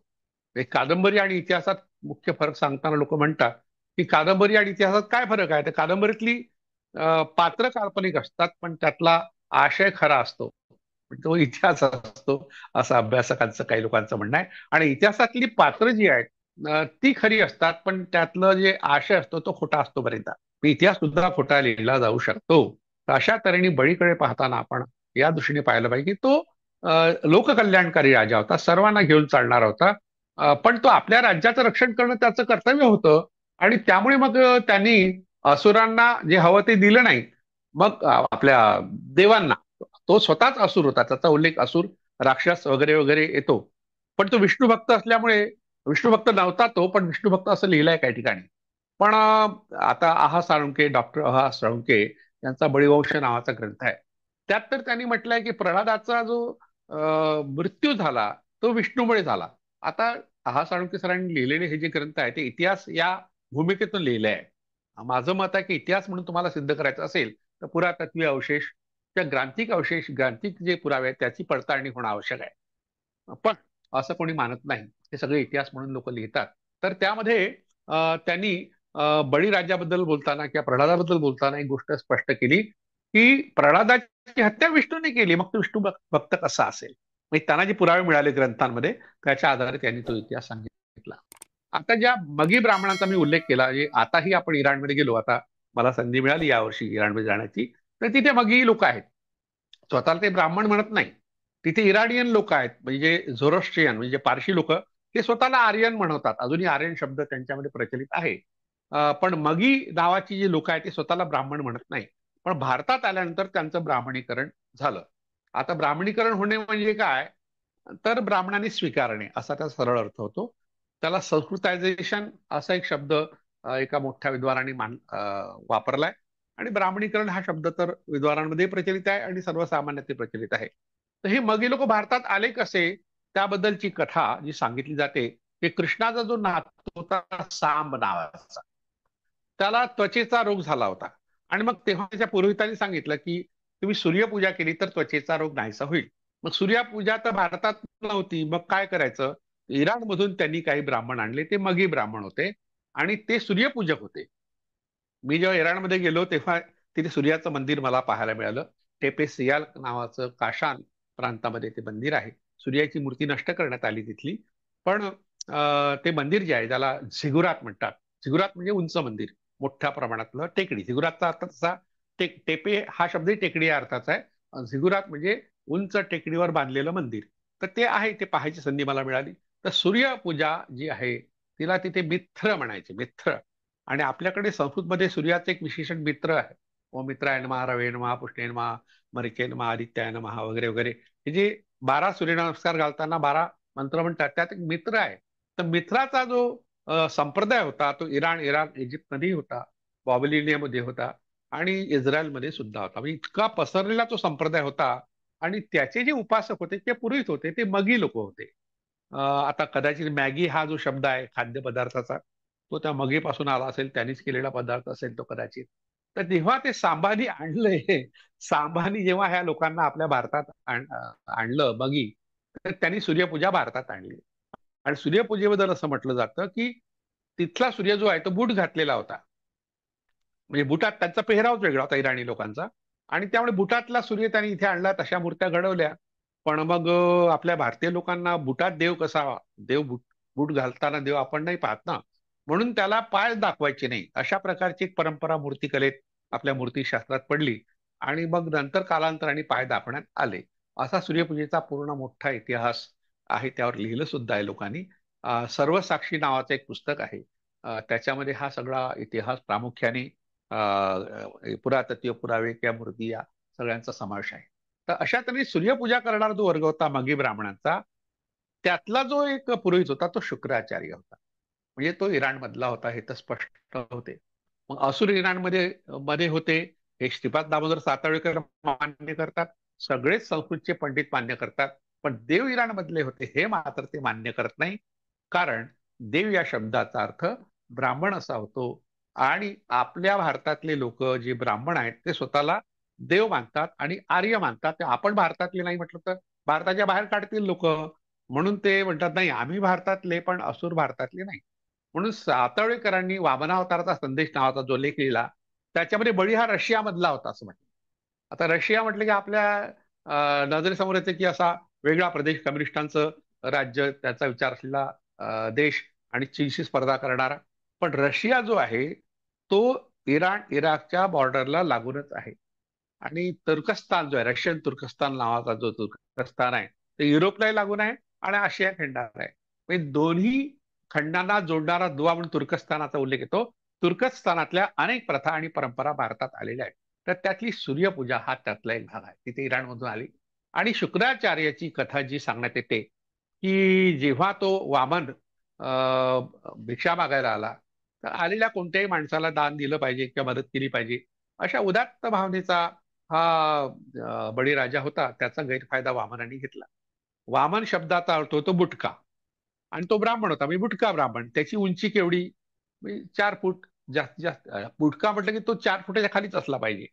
कादंबरी आणि इतिहासात मुख्य फरक सांगताना लोक म्हणतात की कादंबरी आणि इतिहासात काय फरक आहे? तर कादंबरीतली पात्र काल्पनिक असतात पण त्यातला आशय खरा असतो, तो इतिहास असतो असं अभ्यासकांचं काही लोकांचं म्हणणं आहे. आणि इतिहासातली पात्र जी आहेत ती खरी असतात पण त्यातलं जे आशय असतो तो खोटा असतो बरेचदा. इतिहास सुद्धा खोटा लिहिला जाऊ शकतो. तर अशा तऱ्हेने बळीकडे पाहताना आपण या दृष्टीने पाहिलं पाहिजे की तो लोककल्याणकारी राजा होता, सर्वांना घेऊन चालणारा होता. पण तो आपल्या राज्याचं रक्षण करणं त्याचं कर्तव्य होतं. आणि त्यामुळे मग त्यांनी असुरांना जे हवं ते दिलं नाही. मग आपल्या देवांना, तो स्वतःच असुर होता, त्याचा उल्लेख असुर राक्षस वगैरे वगैरे येतो. पण तो विष्णू भक्त असल्यामुळे विष्णू भक्त नव्हता तो, पण विष्णू भक्त असं लिहिलंय काही ठिकाणी. पण आता आहा साळुंके, डॉक्टर आहा साळुंके यांचा बळीवंश नावाचा ग्रंथ आहे. त्यात तर त्यांनी म्हटलंय की प्रल्हादाचा जो मृत्यू झाला तो विष्णूमुळे झाला. आता आहा साळुंके सरांनी लिहिलेले हे जे ग्रंथ आहे ते इतिहास या भूमिकेतून लिहिले आहे. माझं मत आहे की इतिहास म्हणून तुम्हाला सिद्ध करायचं असेल तर पुरातत्वीय अवशेष, त्या ग्रांथिक अवशेष, ग्रांथिक जे पुरावे आहेत त्याची पडताळणी होणं आवश्यक आहे. पण असं कोणी मानत नाही. हे सगळे इतिहास म्हणून लोक लिहितात. तर त्यामध्ये त्यांनी बळीराजाबद्दल बोलताना किंवा प्रल्हादाबद्दल बोलताना एक गोष्ट स्पष्ट केली की प्रल्हादाची हत्या विष्णूने केली, मग तो विष्णू भक्त कसा असेल. म्हणजे त्यांना जे पुरावे मिळाले ग्रंथांमध्ये त्याच्या आधारे त्यांनी तो इतिहास सांगितला. आता ज्या मगी ब्राह्मणांचा मी उल्लेख केला, जे आताही आपण इराणमध्ये गेलो, आता मला संधी मिळाली यावर्षी इराणमध्ये जाण्याची, तर तिथे मगी लोक आहेत. स्वतःला ते ब्राह्मण म्हणत नाही. तिथे इराणियन लोक आहेत, म्हणजे झोरोस्ट्रियन म्हणजे पारशी लोक, ते स्वतःला आर्यन म्हणवतात. अजूनही आर्यन शब्द त्यांच्यामध्ये प्रचलित आहे. पण मगी नावाची जी लोक आहेत ते स्वतःला ब्राह्मण म्हणत नाही. पण भारतात आल्यानंतर त्यांचं ब्राह्मणीकरण झालं. आता ब्राह्मणीकरण होणे म्हणजे काय, तर ब्राह्मणांनी स्वीकारणे असा त्याचा सरळ अर्थ होतो. त्याला संस्कृतायझेशन असा एक शब्द एका मोठ्या विद्वानाने वापरलाय. आणि ब्राह्मणीकरण हा शब्द तर विद्वानांमध्ये प्रचलित आहे आणि सर्वसामान्य प्रचलित आहे. तर हे मग लोक भारतात आले कसे, त्याबद्दलची कथा जी सांगितली जाते की कृष्णाचा जो नातू होता सांब नावाचा, त्याला त्वचेचा रोग झाला होता. आणि मग तेव्हा त्याच्या पुरोहितांनी सांगितलं की तुम्ही सूर्यपूजा केली तर त्वचेचा रोग नाहीसा होईल. मग सूर्यपूजा तर भारतात नव्हती, मग काय करायचं. इराणमधून त्यांनी काही ब्राह्मण आणले, ते मगी ब्राह्मण होते आणि ते सूर्यपूजक होते. मी जेव्हा इराणमध्ये गेलो तेव्हा तिथे सूर्याचं मंदिर मला पाहायला मिळालं. टेपे सियाल नावाचं काशान प्रांतामध्ये ते मंदिर आहे. सूर्याची मूर्ती नष्ट करण्यात आली तिथली. पण ते मंदिर जे आहे त्याला झिगुरात म्हणतात. झिगुरात म्हणजे उंच मंदिर, मोठ्या प्रमाणातलं टेकडी. झिगुरातचा अर्थ तसा टेपे हा शब्दही टेकडी या अर्थाचा आहे. झिगुरात म्हणजे उंच टेकडीवर बांधलेलं मंदिर. तर ते आहे, ते पाहायची संधी मला मिळाली. तर सूर्यपूजा जी आहे तिला तिथे मिथ्र म्हणायचे, मिथ्र. आणि आपल्याकडे संस्कृतमध्ये सूर्याचे एक विशेषण मित्र आहे. ओ मित्राय नमः, रवे नमः, पुष्णे नमः, मरिके नमः, आदित्याय नमः वगैरे वगैरे. हे जे 12 सूर्यनमस्कार घालताना 12 मंत्र म्हणतात त्यात एक मित्र आहे. तर मित्राचा जो संप्रदाय होता तो इराण, इराक, इजिप्तमध्येही होता, बॉबिलिनियामध्ये होता आणि इस्रायलमध्ये सुद्धा होता. म्हणजे इतका पसरलेला तो संप्रदाय होता. आणि त्याचे जे उपासक होते ते पुरोहित होते, ते मगी लोक होते. आता कदाचित मॅगी हा जो शब्द आहे खाद्यपदार्थाचा, तो त्या मगीपासून आला असेल, त्यांनीच केलेला पदार्थ असेल तो कदाचित. तर जेव्हा ते सांबानी आणलंय, सांबानी जेव्हा ह्या लोकांना आपल्या भारतात आणलं मगी, तर त्यांनी सूर्यपूजा भारतात आणली. आणि सूर्यपूजेबद्दल असं म्हटलं जातं की तिथला सूर्य जो आहे तो बूट घातलेला होता. म्हणजे बुटात त्यांचा पेहरावच वेगळा होता इराणी लोकांचा. आणि त्यामुळे बुटातला सूर्य त्यांनी इथे आणला, तशा मूर्त्या घडवल्या. पण मग आपल्या भारतीय लोकांना बुटात देव कसा, देव बूट बूट घालताना देव आपण नाही पाहत ना, म्हणून त्याला पाय दाखवायचे नाही अशा प्रकारची एक परंपरा मूर्तिकलेत आपल्या मूर्तिशास्त्रात पडली. आणि मग नंतर कालांतराने पाय दाखवण्यात आले. असा सूर्यपूजेचा पूर्ण मोठा इतिहास आहे, त्यावर लिहिलं सुद्धा आहे लोकांनी. सर्वसाक्षी नावाचं एक पुस्तक आहे. त्याच्यामध्ये हा सगळा इतिहास प्रामुख्याने पुरातत्व पुरावे किंवा मूर्ती या सगळ्यांचा समावेश आहे. तर अशा तऱ्हेने सूर्यपूजा करणारा जो वर्ग होता मगी ब्राह्मणांचा, त्यातला जो एक पुरोहित होता तो शुक्राचार्य होता. म्हणजे तो इराण मधला होता हे तर स्पष्ट होते. मग असुर इराणमध्ये मध्ये होते हे श्रीपाद दामोदर सातवळेकर मान्य करतात. सगळेच संस्कृतचे पंडित मान्य करतात. पण देव इराण मधले होते हे मात्र ते मान्य करत नाही. कारण देव या शब्दाचा अर्थ ब्राह्मण असा होतो. आणि आपल्या भारतातले लोक जे ब्राह्मण आहेत ते स्वतःला देव मानतात आणि आर्य मानतात. ते आपण भारतातले नाही म्हटलं तर भारताच्या बाहेर काढतील लोक. म्हणून ते म्हणतात नाही आम्ही भारतातले पण असुर भारतातले नाही. म्हणून सातवळेकरांनी वामनावताराचा संदेश नावाचा जो लेख लिहिला त्याच्यामध्ये बळी हा रशियामधला होता असं म्हटलं. आता रशिया म्हटलं की आपल्या नजरेसमोर येते की असा वेगळा प्रदेश, कम्युनिस्टांचं राज्य, त्याचा विचार असलेला देश आणि चीनशी स्पर्धा करणारा. पण रशिया जो आहे तो इराण इराकच्या बॉर्डरला लागूनच आहे. आणि तुर्कस्तान जो आहे, रशियन तुर्कस्तान नावाचा जो तुर्कस्तान आहे, ते युरोपलाही लागून आहे आणि आशिया खंडावर आहे. म्हणजे दोन्ही खंडांना जोडणारा दुवा म्हणून तुर्कस्तानाचा उल्लेख येतो. तुर्कस्तानातल्या अनेक प्रथा आणि परंपरा भारतात आलेल्या आहेत. तर त्यातली सूर्यपूजा हा त्यातला एक भाग आहे, तिथे इराणमधून आली. आणि शुक्राचार्याची कथा जी सांगण्यात येते की जेव्हा तो वामन भिक्षा मागायला आला, तर आलेल्या कोणत्याही माणसाला दान दिलं पाहिजे किंवा मदत केली पाहिजे, अशा उदात्त भावनेचा हा बळीराजा होता. त्याचा गैरफायदा वामनाने घेतला. वामन शब्दाचा अर्थ होतो बुटका, आणि तो ब्राह्मण होता, म्हणजे बुटका ब्राह्मण. त्याची उंची केवढी? म्हणजे 4 फूट. जास्तीत जास्त बुटका म्हटलं की तो 4 फुटाच्या खालीच असला पाहिजे.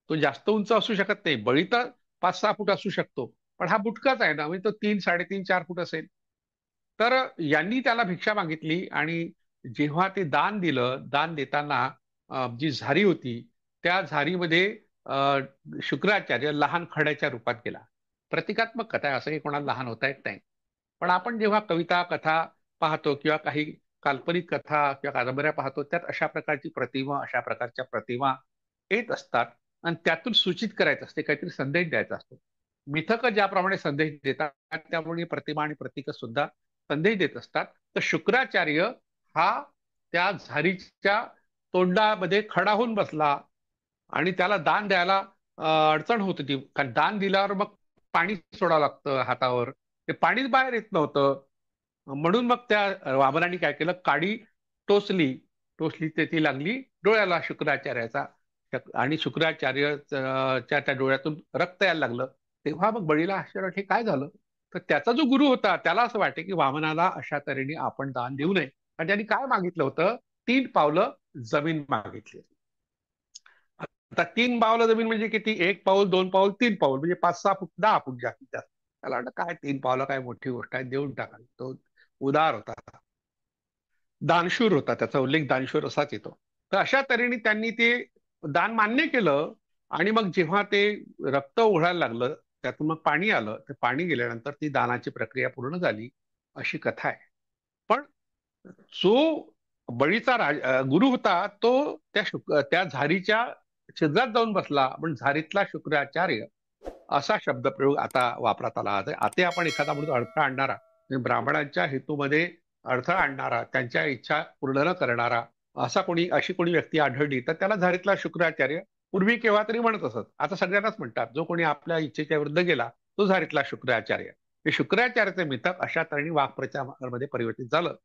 तो जास्त उंच असू शकत नाही. बळी तर 5-6 फूट असू शकतो, पण हा बुटकाच आहे ना, म्हणजे तो 3-3.5-4 फूट असेल. तर यांनी त्याला भिक्षा मागितली, आणि जेव्हा ते दान दिलं, दान देताना जी झारी होती, त्या झारीमध्ये अ, शुक्राचार्य लहान खड्याच्या रूपात गेला. प्रतिकात्मक कथा आहे, असं काही कोणाला लहान होता येत नाही. पण आपण जेव्हा कविता, कथा पाहतो किंवा काही काल्पनिक कथा किंवा कादंबऱ्या पाहतो, त्यात अशा प्रकारची प्रतिमा, अशा प्रकारच्या प्रतिमा येत असतात, आणि त्यातून सूचित करायचं असते, काहीतरी संदेश द्यायचा असतो. मिथक ज्याप्रमाणे संदेश देतात, त्यामुळे प्रतिमा आणि प्रतीक सुद्धा संदेश देत असतात. तर शुक्राचार्य हा त्या झारीच्या तोंडामध्ये खडा होऊन बसला, आणि त्याला दान द्यायला अडचण होत होती. कारण दान दिल्यावर मग पाणी सोडावं लागतं हातावर, ते पाणीच बाहेर येत नव्हतं. म्हणून मग त्या वामनाने काय केलं, काडी टोचली. टोचली ते ती लागली डोळ्याला शुक्राचार्याचा, आणि शुक्राचार्यच्या त्या डोळ्यातून रक्त यायला लागलं. तेव्हा मग बळीला आश्चर्य वाटले, काय झालं? तर त्याचा जो गुरु होता त्याला असं वाटे की वामनाला अशा तऱ्हेने आपण दान देऊ नये, आणि त्यांनी काय मागितलं होतं? 3 पावलं जमीन मागितली. आता 3 पावलं जमीन म्हणजे किती? 1 पाऊल, 2 पाऊल, 3 पाऊल, म्हणजे 5-6 फूट, 10 फूट जास्तीत जास्त. त्याला वाटलं काय 3 पावलं, काय मोठी गोष्ट आहे, देऊन टाका. तो उदार होता, दानशूर होता. त्याचा उल्लेख दानशूर असाच येतो. तर अशा तऱ्हेने त्यांनी ते दान मान्य केलं, आणि मग जेव्हा ते रक्त ओढायला लागलं, त्यातून मग पाणी आलं, ते पाणी गेल्यानंतर ती दानाची प्रक्रिया पूर्ण झाली, अशी कथा आहे. पण जो बळीचा गुरु होता, तो त्या झारीच्या छिद्रात जाऊन बसला, पण झारीतला शुक्राचार्य, असा शब्दप्रयोग आता वापरात आला. आता आपण एखादा म्हणतो अडथळा आणणारा, म्हणजे ब्राह्मणांच्या हेतूमध्ये अडथळा आणणारा, त्यांच्या इच्छा पूर्ण न करणारा, अशी कोणी व्यक्ती आढळली, तर त्याला झारीतला शुक्राचार्य पूर्वी केव्हा तरी म्हणत असत. आता सगळ्यांनाच म्हणतात. जो कोणी आपल्या इच्छेच्या विरुद्ध गेला, तो झारीतला शुक्राचार्य. हे शुक्राचार्याचे मिथक अशा तऱ्हेने वाक्प्रचारामध्ये परिवर्तित झालं.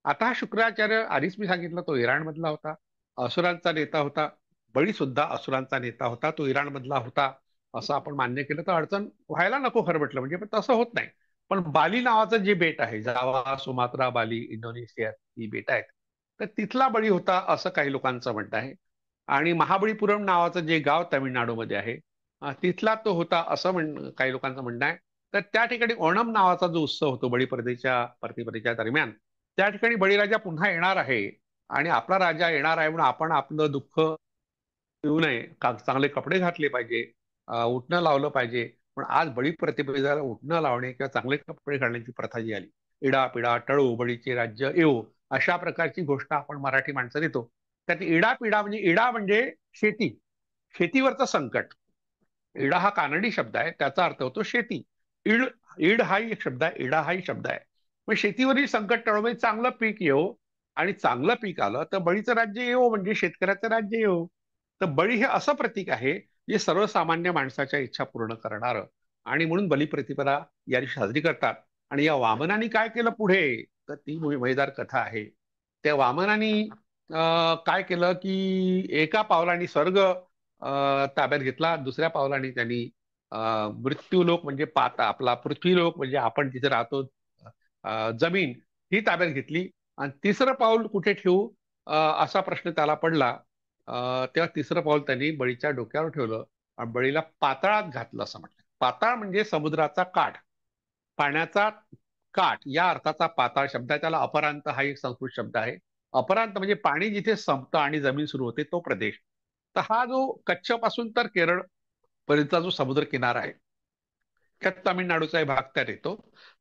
आता हा शुक्राचार्य, आधीच मी सांगितलं, तो इराणमधला होता, असुरांचा नेता होता. बळी सुद्धा असुरांचा नेता होता, तो इराणमधला होता, असं आपण मान्य केलं तर अडचण व्हायला नको, खरं म्हटलं म्हणजे. पण तसं होत नाही. पण बाली नावाचं जे बेट आहे, जावा, सुमात्रा, बाली, इंडोनेशिया ही बेट आहेत, तर तिथला बळी होता, असं काही लोकांचं म्हणणं आहे. आणि महाबळीपुरम नावाचं जे गाव तामिळनाडूमध्ये आहे, तिथला तो होता, असं काही लोकांचं म्हणणं आहे. तर त्या ठिकाणी ओणम नावाचा जो उत्सव होतो बळीप्रदेच्या प्रतिपदेच्या दरम्यान, त्या ठिकाणी बळीराजा पुन्हा येणार आहे, आणि आपला राजा येणार आहे म्हणून आपण आपलं दुःख येऊ नये, चांगले कपडे घातले पाहिजे, उटणं लावलं पाहिजे. पण आज बळीप्रतिपदेला उटणं लावणे किंवा चांगले कपडे घालण्याची प्रथा जी आली, इडा पिडा टळो बळीचे राज्य येऊ, अशा प्रकारची गोष्ट आपण मराठी माणसं देतो. त्यात इडा पिडा म्हणजे, इडा म्हणजे शेती, शेतीवरचं संकट. इडा हा कानडी शब्द आहे, त्याचा अर्थ होतो शेती. इड इड हाही एक शब्द आहे, इडा हाही शब्द आहे. मग शेतीवरील संकट टळो म्हणजे चांगलं पीक येऊ, आणि चांगलं पीक आलं तर बळीचं राज्य येऊ, म्हणजे शेतकऱ्याचं राज्य येऊ. तर बळी हे असं प्रतीक आहे, जे सर्वसामान्य माणसाच्या इच्छा पूर्ण करणारं, आणि म्हणून बलिप्रतिपदा या दिवशी साजरी करतात. आणि या वामनाने काय केलं पुढे, तर ती मजेदार कथा आहे. त्या वामनाने काय केलं की एका पावलाने स्वर्ग ताब्यात घेतला, दुसऱ्या पावलाने त्यांनी मृत्यूलोक म्हणजे आपला पृथ्वीलोक म्हणजे आपण जिथे राहतो, जमीन, ही ताब्यात घेतली. आणि तिसरं पाऊल कुठे ठेवू, असा प्रश्न त्याला पडला. तेव्हा तिसरं पाऊल त्यांनी बळीच्या डोक्यावर ठेवलं, आणि बळीला पाताळात घातलं, असं म्हटलं. पाताळ म्हणजे समुद्राचा काठ, पाण्याचा काठ या अर्थाचा पाताळ शब्द आहे. त्याला अपरांत हा एक संस्कृत शब्द आहे. अपरांत म्हणजे पाणी जिथे संपतं आणि जमीन सुरू होते, तो प्रदेश. तर हा जो कच्छ पासून तर केरळ पर्यंतचा जो समुद्र किनारा आहे, त्यात तामिळनाडूचा भाग त्यात येतो.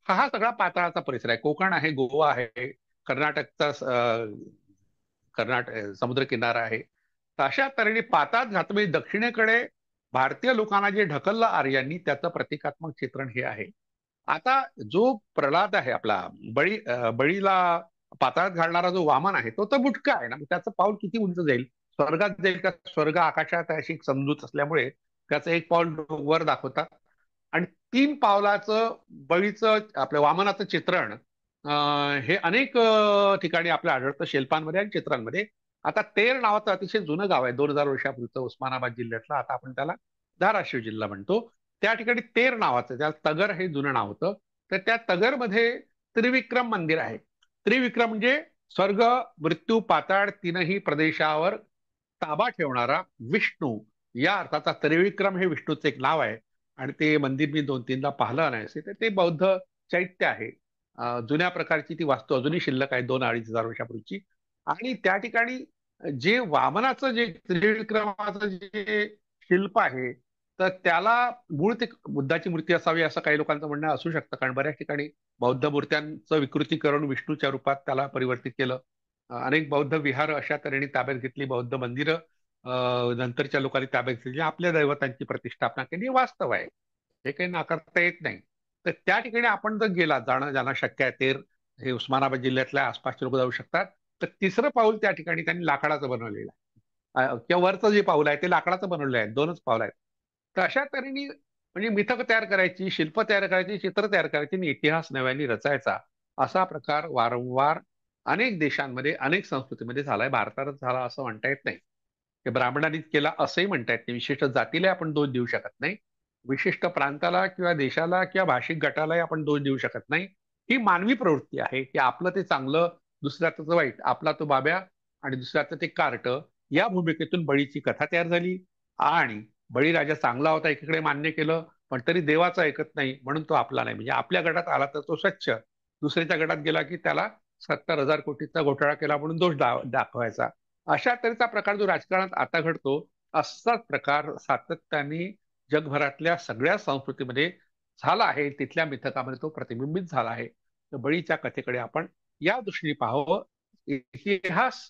हा सगळा पाताळाचा परिसर आहे. कोकण आहे, गोवा आहे, कर्नाटकचा समुद्र किनारा आहे. तर अशा तऱ्हेने पाताळात घातलं म्हणजे दक्षिणेकडे भारतीय लोकांना जे ढकललं आर्यांनी, त्याचं प्रतिकात्मक चित्रण हे आहे. आता जो प्रल्हाद आहे आपला, बळीला पाताळात घालणारा जो वामन आहे, तो तर बुटका आहे ना, त्याचं पाऊल किती उंच जाईल? स्वर्गात जाईल का? स्वर्ग आकाशात आहे अशी एक समजूत असल्यामुळे त्याचं एक पाऊल वर दाखवतात, आणि 3 पावलाचं बळीचं, आपल्या वामनाचं चित्रण हे अनेक ठिकाणी आपल्याला आढळतं शिल्पांमध्ये आणि चित्रांमध्ये. आता तेर नावाचं अतिशय जुनं गाव आहे, 2000 वर्षापूर्वीचं, उस्मानाबाद जिल्ह्यातलं. आता आपण त्याला धाराशिव जिल्हा म्हणतो. त्या ठिकाणी तेर नावाचं, त्या तगर हे जुनं नाव होतं. तर त्या तगरमध्ये त्रिविक्रम मंदिर आहे. त्रिविक्रम म्हणजे स्वर्ग, मृत्यू, पाताळ तीनही प्रदेशावर ताबा ठेवणारा विष्णू, या अर्थाचा त्रिविक्रम हे विष्णूचं एक नाव आहे. आणि ते मंदिर मी 2-3दा पाहिलं नाही असे, तर ते बौद्ध चैत्य आहे. जुन्या प्रकारची ती वास्तू अजूनही शिल्लक आहे, 2-2,500 वर्षापूर्वीची. आणि त्या ठिकाणी जे वामनाचं, जे त्रिविक्रमाचं जे शिल्प आहे, तर त्याला मूळ ते बुद्धाची मूर्ती असावी असं काही लोकांचं म्हणणं असू शकतं, कारण बऱ्याच ठिकाणी बौद्ध मूर्त्यांचं विकृती करून विष्णूच्या रूपात त्याला परिवर्तित केलं. अनेक बौद्ध विहार अशा तऱ्हेने ताब्यात घेतली, बौद्ध मंदिरं नंतरच्या लोकांनी ताब्यात घेतली, आपल्या दैवतांची प्रतिष्ठापना केली. हे वास्तव आहे, हे काही नाकारता येत नाही. तर त्या ठिकाणी आपण जर गेला, जाणं ज्यांना शक्य आहे, तेर हे उस्मानाबाद जिल्ह्यातल्या आसपासचे लोक जाऊ शकतात. तर तिसरं पाऊल त्या ठिकाणी त्यांनी लाकडाचं बनवलेलं आहे. किंवा वरचं जे पाऊल आहे ते लाकडाचं बनवलेलं आहे, 2च पाऊल आहेत. तर अशा तऱ्हेने म्हणजे मिथक तयार करायची, शिल्प तयार करायची, चित्र तयार करायची आणि इतिहास नव्याने रचायचा, असा प्रकार वारंवार अनेक देशांमध्ये, अनेक संस्कृतीमध्ये झालाय. भारतातच झाला असं म्हणता येत नाही. ते ब्राह्मणांनीच केला असंही म्हणता येत नाही. विशिष्ट जातीला आपण दोष देऊ शकत नाही, विशिष्ट प्रांताला किंवा देशाला किंवा भाषिक गटालाही आपण दोष देऊ शकत नाही. ही मानवी प्रवृत्ती आहे की आपलं ते चांगलं, दुसऱ्याचं वाईट, आपला तो बाब्या आणि दुसऱ्याचं ते कार्ट, या भूमिकेतून बळीची कथा तयार झाली. आणि बळीराजा चांगला होता एकीकडे मान्य केलं, पण तरी देवाचं ऐकत नाही म्हणून तो आपला नाही. म्हणजे आपल्या गटात आला तर तो स्वच्छ, दुसऱ्याच्या गटात गेला की त्याला 70,000 कोटीचा घोटाळा केला म्हणून दोष दाखवायचा. अशा तऱ्हेचा प्रकार जो राजकारणात आता घडतो, असाच प्रकार सातत्याने जगभरातल्या सगळ्या संस्कृतीमध्ये झाला आहे. तिथल्या मिथकामध्ये तो प्रतिबिंबित झाला आहे. तर बळीच्या कथेकडे आपण या दृष्टीने पाहावं. इतिहास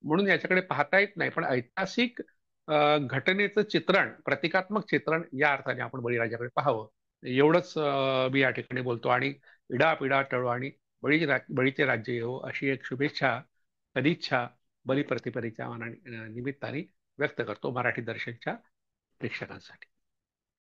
म्हणून याच्याकडे पाहता येत नाही, पण ऐतिहासिक घटनेचं चित्रण, प्रतिकात्मक चित्रण, या अर्थाने आपण बळीराजाकडे पाहावं. एवढंच मी या ठिकाणी बोलतो. आणि इडापिडा टळो आणि बळीचे राज्य येवो, अशी एक शुभेच्छा, सदिच्छा बलिप्रतिपदेच्या निमित्ताने व्यक्त करतो मराठी दर्शनच्या प्रेक्षकांसाठी.